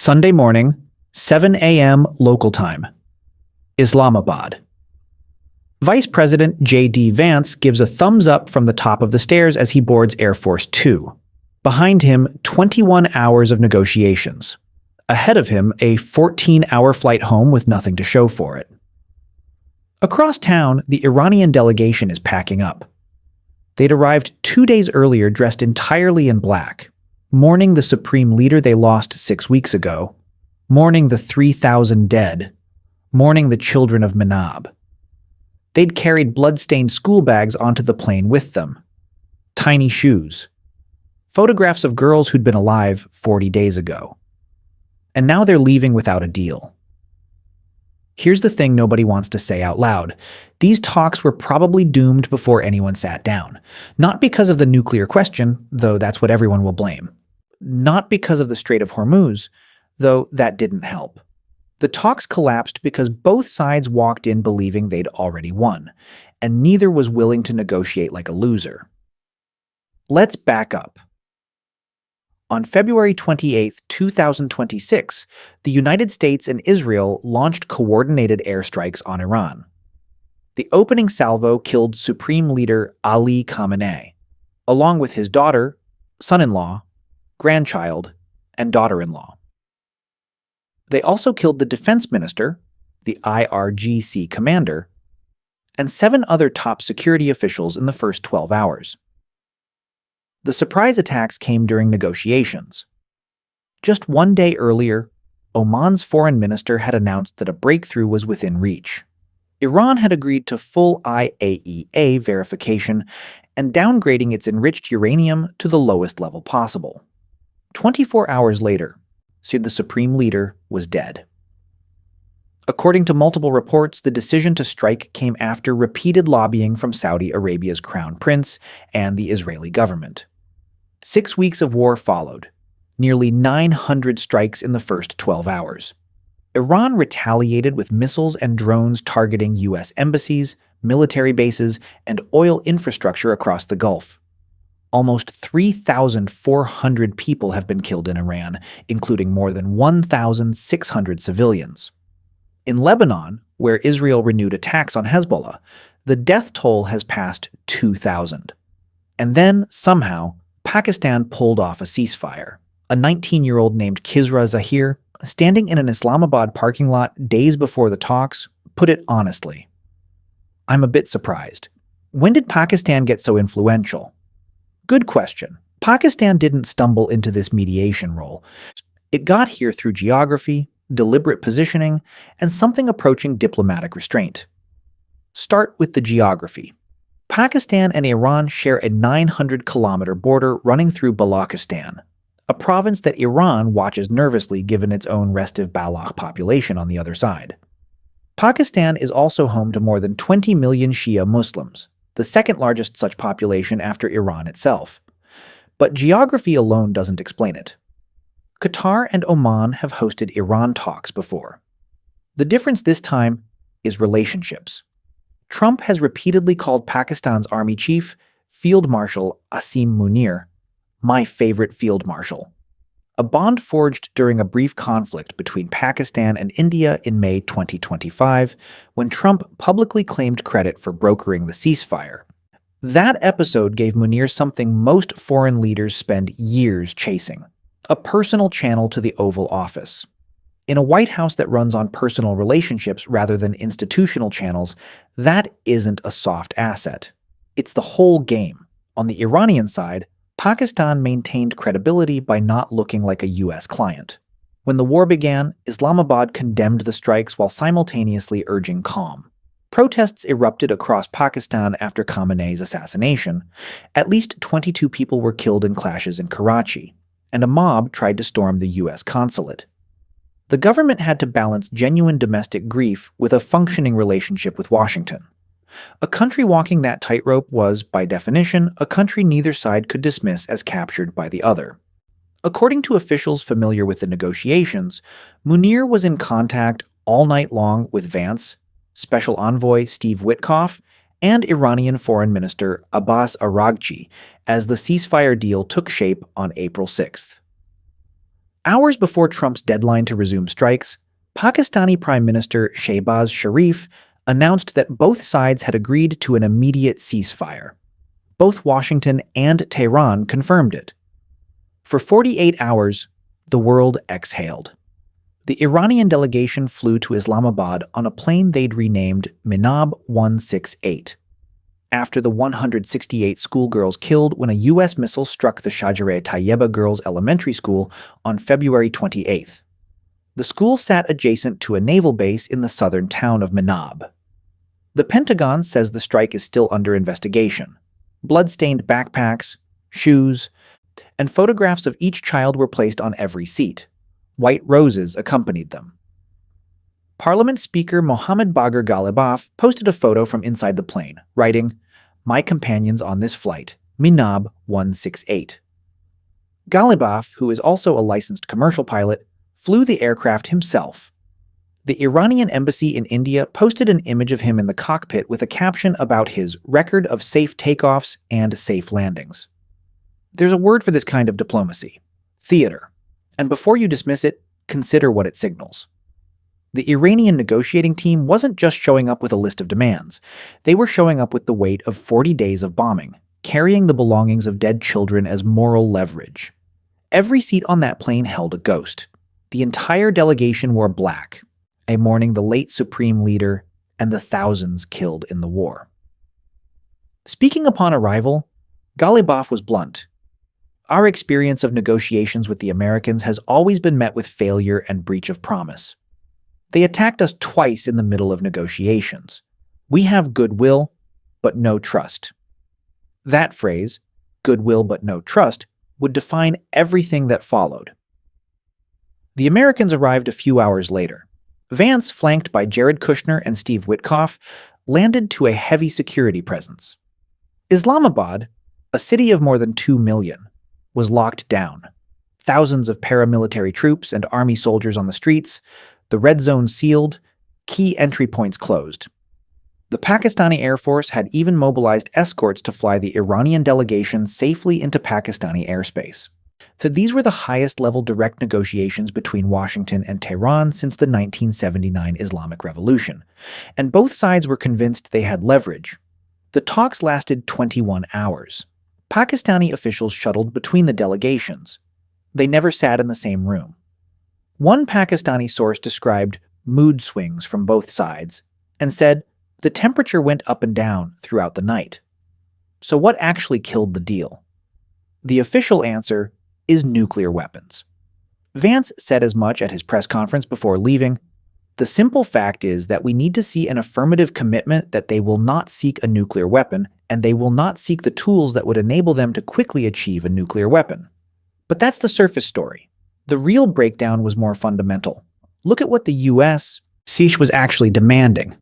Sunday morning, 7 a.m. local time, Islamabad. Vice President J.D. Vance gives a thumbs up from the top of the stairs as he boards Air Force Two. Behind him, 21 hours of negotiations. Ahead of him, a 14-hour flight home with nothing to show for it. Across town, the Iranian delegation is packing up. They'd arrived 2 days earlier dressed entirely in black, mourning the supreme leader they lost 6 weeks ago, mourning the 3,000 dead, mourning the children of Manab. They'd carried blood-stained school bags onto the plane with them. Tiny shoes. Photographs of girls who'd been alive 40 days ago. And now they're leaving without a deal. Here's the thing nobody wants to say out loud. These talks were probably doomed before anyone sat down. Not because of the nuclear question, though that's what everyone will blame. Not because of the Strait of Hormuz, though that didn't help. The talks collapsed because both sides walked in believing they'd already won, and neither was willing to negotiate like a loser. Let's back up. On February 28, 2026, the United States and Israel launched coordinated airstrikes on Iran. The opening salvo killed Supreme Leader Ali Khamenei, along with his daughter, son-in-law, grandchild, and daughter-in-law. They also killed the defense minister, the IRGC commander, and 7 other top security officials in the first 12 hours. The surprise attacks came during negotiations. Just 1 day earlier, Oman's foreign minister had announced that a breakthrough was within reach. Iran had agreed to full IAEA verification and downgrading its enriched uranium to the lowest level possible. 24 hours later, the supreme leader was dead. According to multiple reports, the decision to strike came after repeated lobbying from Saudi Arabia's crown prince and the Israeli government. 6 weeks of war followed, nearly 900 strikes in the first 12 hours. Iran retaliated with missiles and drones targeting U.S. embassies, military bases, and oil infrastructure across the Gulf. Almost 3,400 people have been killed in Iran, including more than 1,600 civilians. In Lebanon, where Israel renewed attacks on Hezbollah, the death toll has passed 2,000. And then, somehow, Pakistan pulled off a ceasefire. A 19-year-old named Kisra Zahir, standing in an Islamabad parking lot days before the talks, put it honestly. I'm a bit surprised. When did Pakistan get so influential? Good question. Pakistan didn't stumble into this mediation role. It got here through geography, deliberate positioning, and something approaching diplomatic restraint. Start with the geography. Pakistan and Iran share a 900-kilometer border running through Balochistan, a province that Iran watches nervously given its own restive Baloch population on the other side. Pakistan is also home to more than 20 million Shia Muslims, the second largest such population after Iran itself. But geography alone doesn't explain it. Qatar and Oman have hosted Iran talks before. The difference this time is relationships. Trump has repeatedly called Pakistan's army chief, Field Marshal Asim Munir, my favorite field marshal. A bond forged during a brief conflict between Pakistan and India in May 2025, when Trump publicly claimed credit for brokering the ceasefire. That episode gave Munir something most foreign leaders spend years chasing: a personal channel to the Oval Office. In a White House that runs on personal relationships rather than institutional channels, that isn't a soft asset. It's the whole game. On the Iranian side, Pakistan maintained credibility by not looking like a U.S. client. When the war began, Islamabad condemned the strikes while simultaneously urging calm. Protests erupted across Pakistan after Khamenei's assassination. At least 22 people were killed in clashes in Karachi, and a mob tried to storm the U.S. consulate. The government had to balance genuine domestic grief with a functioning relationship with Washington. A country walking that tightrope was, by definition, a country neither side could dismiss as captured by the other. According to officials familiar with the negotiations, Munir was in contact all night long with Vance, Special Envoy Steve Witkoff, and Iranian Foreign Minister Abbas Araghchi as the ceasefire deal took shape on April 6th. Hours before Trump's deadline to resume strikes, Pakistani Prime Minister Shehbaz Sharif announced that both sides had agreed to an immediate ceasefire. Both Washington and Tehran confirmed it. For 48 hours, the world exhaled. The Iranian delegation flew to Islamabad on a plane they'd renamed Minab 168, after the 168 schoolgirls killed when a U.S. missile struck the Shajareh-Tayyeba Girls Elementary School on February 28th. The school sat adjacent to a naval base in the southern town of Minab. The Pentagon says the strike is still under investigation. Blood-stained backpacks, shoes, and photographs of each child were placed on every seat. White roses accompanied them. Parliament Speaker Mohammad Bagher Ghalibaf posted a photo from inside the plane, writing, "My companions on this flight, Minab 168. Ghalibaf, who is also a licensed commercial pilot, flew the aircraft himself. The Iranian embassy in India posted an image of him in the cockpit with a caption about his record of safe takeoffs and safe landings. There's a word for this kind of diplomacy: theater. And before you dismiss it, consider what it signals. The Iranian negotiating team wasn't just showing up with a list of demands. They were showing up with the weight of 40 days of bombing, carrying the belongings of dead children as moral leverage. Every seat on that plane held a ghost. The entire delegation wore black, a mourning the late supreme leader and the thousands killed in the war. Speaking upon arrival, Ghalibaf was blunt. Our experience of negotiations with the Americans has always been met with failure and breach of promise. They attacked us twice in the middle of negotiations. We have goodwill, but no trust. That phrase, goodwill but no trust, would define everything that followed. The Americans arrived a few hours later. Vance, flanked by Jared Kushner and Steve Witkoff, landed to a heavy security presence. Islamabad, a city of more than 2 million, was locked down. Thousands of paramilitary troops and army soldiers on the streets, the red zone sealed, key entry points closed. The Pakistani Air Force had even mobilized escorts to fly the Iranian delegation safely into Pakistani airspace. So these were the highest-level direct negotiations between Washington and Tehran since the 1979 Islamic Revolution, and both sides were convinced they had leverage. The talks lasted 21 hours. Pakistani officials shuttled between the delegations. They never sat in the same room. One Pakistani source described mood swings from both sides and said the temperature went up and down throughout the night. So what actually killed the deal? The official answer is nuclear weapons. Vance said as much at his press conference before leaving. The simple fact is that we need to see an affirmative commitment that they will not seek a nuclear weapon, and they will not seek the tools that would enable them to quickly achieve a nuclear weapon. But that's the surface story. The real breakdown was more fundamental. Look at what the U.S. was actually demanding.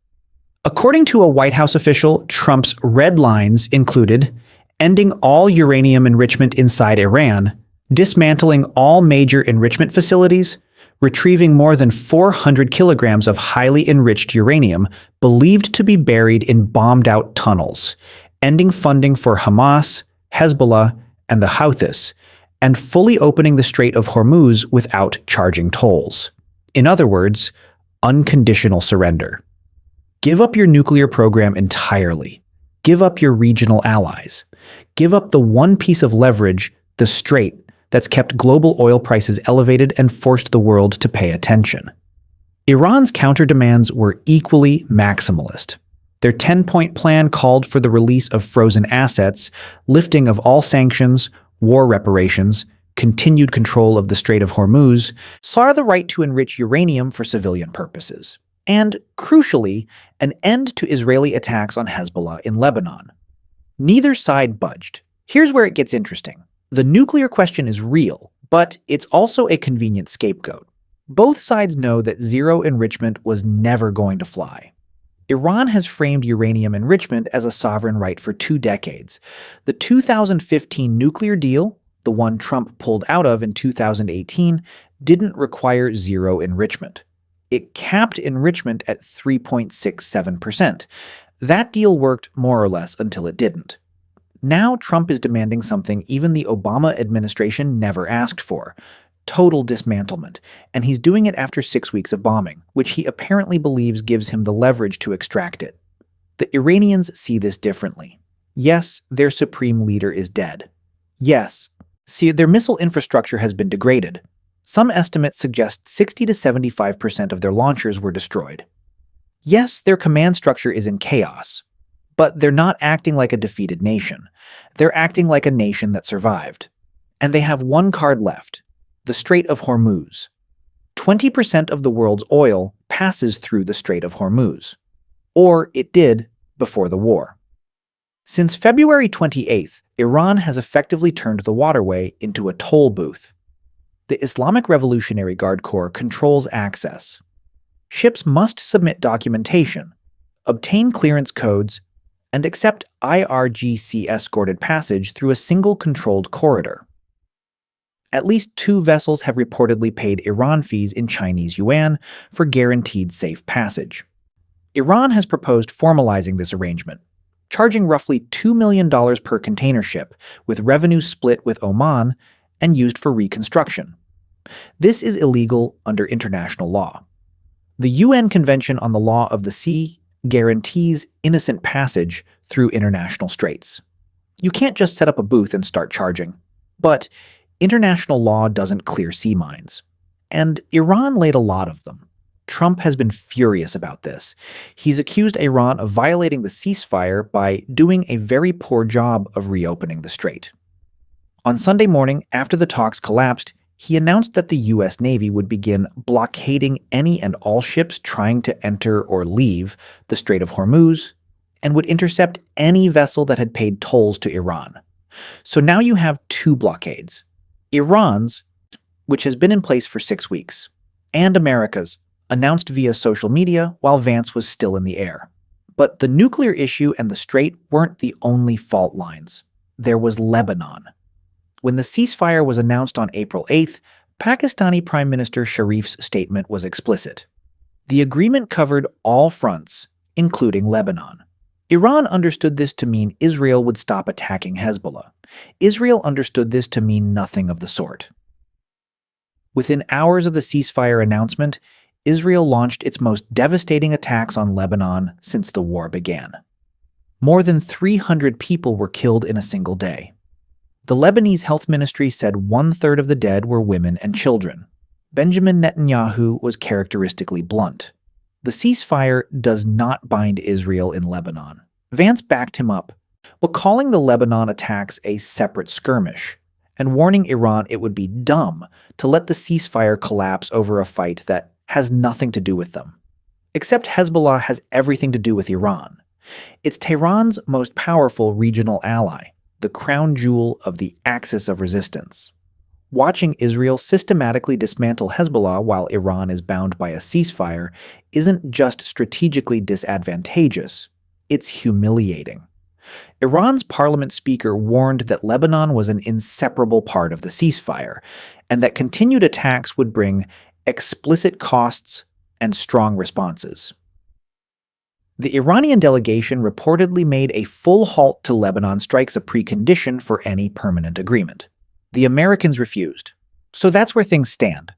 According to a White House official, Trump's red lines included ending all uranium enrichment inside Iran, dismantling all major enrichment facilities, retrieving more than 400 kilograms of highly enriched uranium believed to be buried in bombed-out tunnels, ending funding for Hamas, Hezbollah, and the Houthis, and fully opening the Strait of Hormuz without charging tolls. In other words, unconditional surrender. Give up your nuclear program entirely. Give up your regional allies. Give up the one piece of leverage, the Strait, that's kept global oil prices elevated and forced the world to pay attention. Iran's counterdemands were equally maximalist. Their 10-point plan called for the release of frozen assets, lifting of all sanctions, war reparations, continued control of the Strait of Hormuz, saw the right to enrich uranium for civilian purposes, and, crucially, an end to Israeli attacks on Hezbollah in Lebanon. Neither side budged. Here's where it gets interesting. The nuclear question is real, but it's also a convenient scapegoat. Both sides know that zero enrichment was never going to fly. Iran has framed uranium enrichment as a sovereign right for 2 decades. The 2015 nuclear deal, the one Trump pulled out of in 2018, didn't require zero enrichment. It capped enrichment at 3.67%. That deal worked more or less until it didn't. Now Trump is demanding something even the Obama administration never asked for: Total dismantlement, and he's doing it after 6 weeks of bombing, which he apparently believes gives him the leverage to extract it. The Iranians see this differently. Yes, their supreme leader is dead. Yes, see, their missile infrastructure has been degraded. Some estimates suggest 60 to 75% of their launchers were destroyed. Yes, their command structure is in chaos, but they're not acting like a defeated nation. They're acting like a nation that survived. And they have one card left: the Strait of Hormuz. 20% of the world's oil passes through the Strait of Hormuz. Or it did before the war. Since February 28th, Iran has effectively turned the waterway into a toll booth. The Islamic Revolutionary Guard Corps controls access. Ships must submit documentation, obtain clearance codes, and accept IRGC-escorted passage through a single controlled corridor. At least 2 vessels have reportedly paid Iran fees in Chinese yuan for guaranteed safe passage. Iran has proposed formalizing this arrangement, charging roughly $2 million per container ship, with revenue split with Oman and used for reconstruction. This is illegal under international law. The UN Convention on the Law of the Sea guarantees innocent passage through international straits. You can't just set up a booth and start charging. But international law doesn't clear sea mines. And Iran laid a lot of them. Trump has been furious about this. He's accused Iran of violating the ceasefire by doing a very poor job of reopening the strait. On Sunday morning, after the talks collapsed, he announced that the U.S. Navy would begin blockading any and all ships trying to enter or leave the Strait of Hormuz and would intercept any vessel that had paid tolls to Iran. So now you have 2 blockades: Iran's, which has been in place for 6 weeks, and America's, announced via social media while Vance was still in the air. But the nuclear issue and the strait weren't the only fault lines. There was Lebanon. When the ceasefire was announced on April 8th, Pakistani Prime Minister Sharif's statement was explicit. The agreement covered all fronts, including Lebanon. Iran understood this to mean Israel would stop attacking Hezbollah. Israel understood this to mean nothing of the sort. Within hours of the ceasefire announcement, Israel launched its most devastating attacks on Lebanon since the war began. More than 300 people were killed in a single day. The Lebanese health ministry said 1/3 of the dead were women and children. Benjamin Netanyahu was characteristically blunt. The ceasefire does not bind Israel in Lebanon. Vance backed him up, but calling the Lebanon attacks a separate skirmish, and warning Iran it would be dumb to let the ceasefire collapse over a fight that has nothing to do with them. Except Hezbollah has everything to do with Iran. It's Tehran's most powerful regional ally, the crown jewel of the axis of resistance. Watching Israel systematically dismantle Hezbollah while Iran is bound by a ceasefire isn't just strategically disadvantageous, it's humiliating. Iran's parliament speaker warned that Lebanon was an inseparable part of the ceasefire, and that continued attacks would bring explicit costs and strong responses. The Iranian delegation reportedly made a full halt to Lebanon strikes a precondition for any permanent agreement. The Americans refused. So that's where things stand.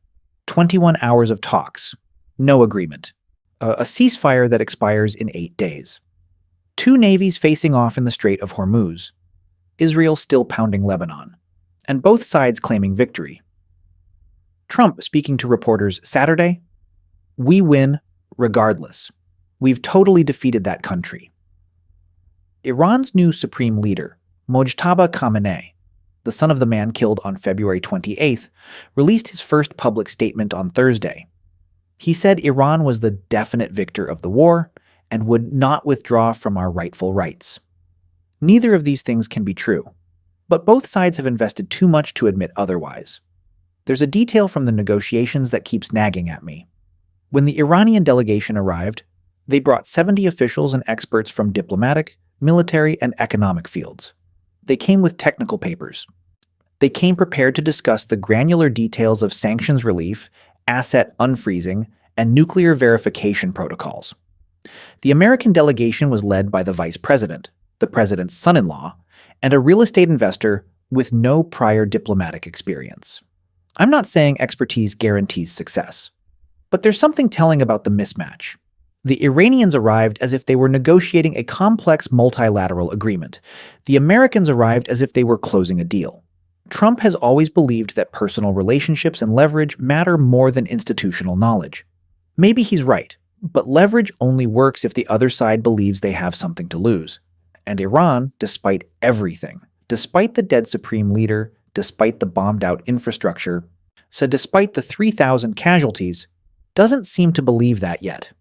21 hours of talks. No agreement. A ceasefire that expires in 8 days. 2 navies facing off in the Strait of Hormuz. Israel still pounding Lebanon. And both sides claiming victory. Trump speaking to reporters Saturday, "We win regardless. We've totally defeated that country." Iran's new supreme leader, Mojtaba Khamenei, the son of the man killed on February 28th, released his first public statement on Thursday. He said Iran was the definite victor of the war and would not withdraw from our rightful rights. Neither of these things can be true, but both sides have invested too much to admit otherwise. There's a detail from the negotiations that keeps nagging at me. When the Iranian delegation arrived, they brought 70 officials and experts from diplomatic, military, and economic fields. They came with technical papers. They came prepared to discuss the granular details of sanctions relief, asset unfreezing, and nuclear verification protocols. The American delegation was led by the vice president, the president's son-in-law, and a real estate investor with no prior diplomatic experience. I'm not saying expertise guarantees success, but there's something telling about the mismatch. The Iranians arrived as if they were negotiating a complex multilateral agreement. The Americans arrived as if they were closing a deal. Trump has always believed that personal relationships and leverage matter more than institutional knowledge. Maybe he's right, but leverage only works if the other side believes they have something to lose. And Iran, despite everything, despite the dead supreme leader, despite the bombed-out infrastructure, so despite the 3,000 casualties, doesn't seem to believe that yet.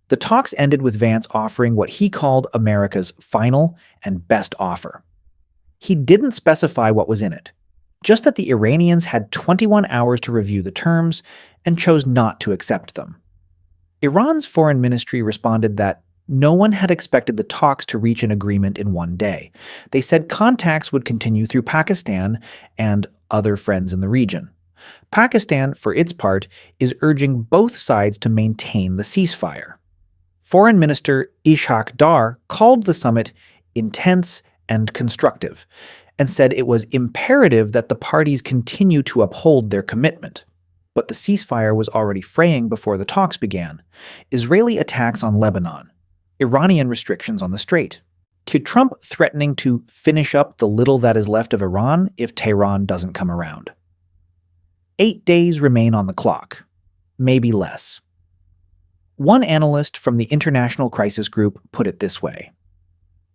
The talks ended with Vance offering what he called America's final and best offer. He didn't specify what was in it, just that the Iranians had 21 hours to review the terms and chose not to accept them. Iran's foreign ministry responded that no one had expected the talks to reach an agreement in one day. They said contacts would continue through Pakistan and other friends in the region. Pakistan, for its part, is urging both sides to maintain the ceasefire. Foreign Minister Ishaq Dar called the summit intense and constructive, and said it was imperative that the parties continue to uphold their commitment. But the ceasefire was already fraying before the talks began. Israeli attacks on Lebanon, Iranian restrictions on the Strait. Trump threatening to finish up the little that is left of Iran if Tehran doesn't come around. 8 days remain on the clock, maybe less. One analyst from the International Crisis Group put it this way: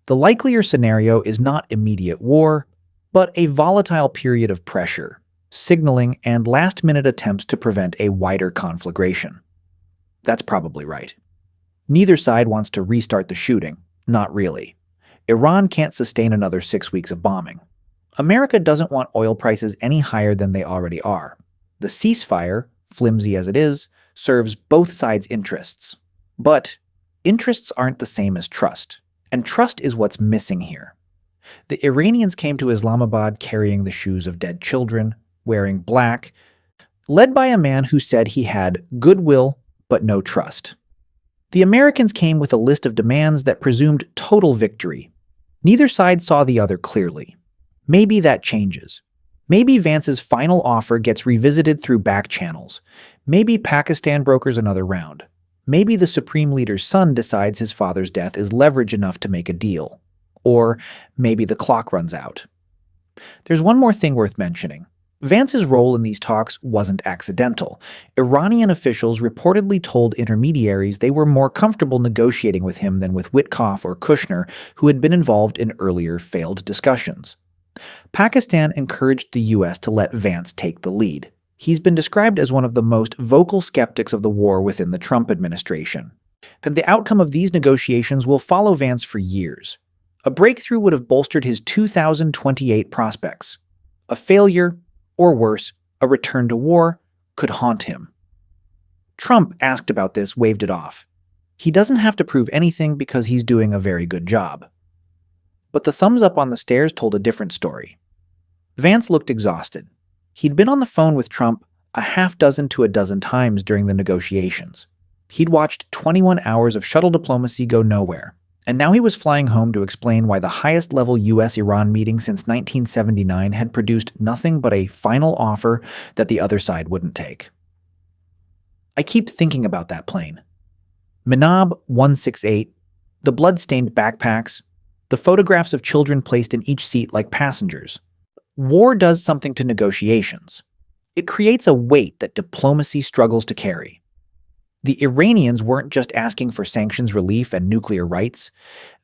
the likelier scenario is not immediate war, but a volatile period of pressure, signaling, and last-minute attempts to prevent a wider conflagration. That's probably right. Neither side wants to restart the shooting, not really. Iran can't sustain another 6 weeks of bombing. America doesn't want oil prices any higher than they already are. The ceasefire, flimsy as it is, serves both sides' interests. But interests aren't the same as trust, and trust is what's missing here. The Iranians came to Islamabad carrying the shoes of dead children, wearing black, led by a man who said he had goodwill but no trust. The Americans came with a list of demands that presumed total victory. Neither side saw the other clearly. Maybe that changes. Maybe Vance's final offer gets revisited through back channels. Maybe Pakistan brokers another round. Maybe the Supreme Leader's son decides his father's death is leverage enough to make a deal. Or maybe the clock runs out. There's one more thing worth mentioning. Vance's role in these talks wasn't accidental. Iranian officials reportedly told intermediaries they were more comfortable negotiating with him than with Witkoff or Kushner, who had been involved in earlier failed discussions. Pakistan encouraged the U.S. to let Vance take the lead. He's been described as one of the most vocal skeptics of the war within the Trump administration. And the outcome of these negotiations will follow Vance for years. A breakthrough would have bolstered his 2028 prospects. A failure, or worse, a return to war, could haunt him. Trump, asked about this, waved it off. He doesn't have to prove anything because he's doing a very good job. But the thumbs up on the stairs told a different story. Vance looked exhausted. He'd been on the phone with Trump a half dozen to a dozen times during the negotiations. He'd watched 21 hours of shuttle diplomacy go nowhere, and now he was flying home to explain why the highest-level U.S.-Iran meeting since 1979 had produced nothing but a final offer that the other side wouldn't take. I keep thinking about that plane. Minab 168, the blood-stained backpacks, the photographs of children placed in each seat like passengers. War does something to negotiations. It creates a weight that diplomacy struggles to carry. The Iranians weren't just asking for sanctions relief and nuclear rights.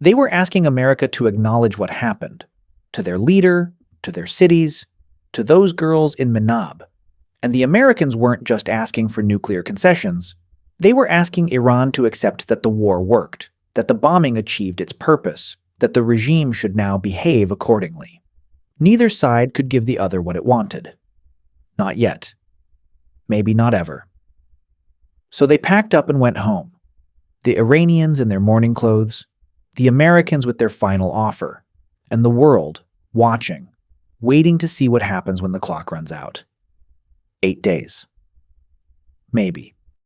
They were asking America to acknowledge what happened, to their leader, to their cities, to those girls in Minab. And the Americans weren't just asking for nuclear concessions. They were asking Iran to accept that the war worked, that the bombing achieved its purpose, that the regime should now behave accordingly. Neither side could give the other what it wanted. Not yet. Maybe not ever. So they packed up and went home. The Iranians in their mourning clothes, the Americans with their final offer, and the world watching, waiting to see what happens when the clock runs out. 8 days. Maybe.